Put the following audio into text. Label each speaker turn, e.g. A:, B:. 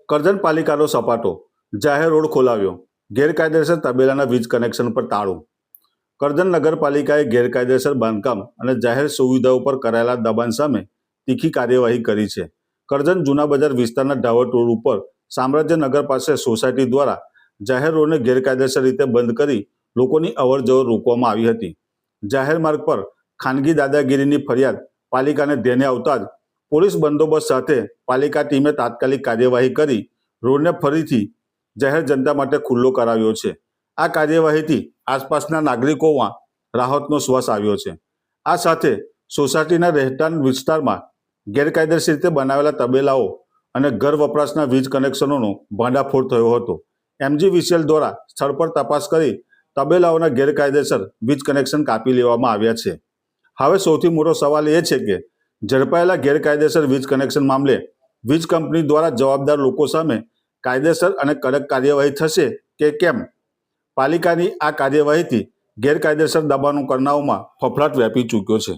A: કરજણ પાલિકાનો સપાટો, જાહેર રોડ ખોલાવ્યો, ગેરકાયદેસર તબેલાના વીજ કનેક્શન પર તાળું. કરજણ નગરપાલિકાએ ગેરકાયદેસર બાંધકામ અને જાહેર સુવિધાઓ પર કરાયેલા દબાણ સામે તીખી કાર્યવાહી કરી છે. કરજણ જૂના બજાર વિસ્તારના ઢાવટ રોડ ઉપર સામ્રાજ્યનગર પાસે સોસાયટી દ્વારા જાહેર રોડને ગેરકાયદેસર રીતે બંધ કરી લોકોની અવરજવર રોકવામાં આવી હતી. જાહેર માર્ગ પર ખાનગી દાદાગીરીની ફરિયાદ પાલિકાને ધ્યાને આવતા જ પોલીસ બંદોબસ્ત સાથે પાલિકા ટીમે તાત્કાલિક કાર્યવાહી કરી રોડને ફરીથી જાહેર જનતા માટે ખુલ્લો કરાવ્યો છે. આ કાર્યવાહીથી આસપાસના નાગરિકોમાં રાહતનો શ્વાસ આવ્યો છે. આ સાથે સોસાયટીના રહેઠાણ વિસ્તારમાં ગેરકાયદેસર રીતે બનાવેલા તબેલાઓ અને ઘર વપરાશના વીજ કનેક્શનોનો ભાંડાફોડ થયો હતો. MGVCL દ્વારા સ્થળ પર તપાસ કરી તબેલાઓના ગેરકાયદેસર વીજ કનેક્શન કાપી લેવામાં આવ્યા છે. હવે સૌથી મોટો સવાલ એ છે કે ઝડપાયેલા ગેરકાયદેસર વીજ કનેક્શન મામલે વીજ કંપની દ્વારા જવાબદાર લોકો સામે કાયદેસર અને કડક કાર્યવાહી થશે કે કેમ? પાલિકાની આ કાર્યવાહીથી ગેરકાયદેસર દબાણો કરનારાઓમાં ફફડાટ વ્યાપી ચૂક્યો છે.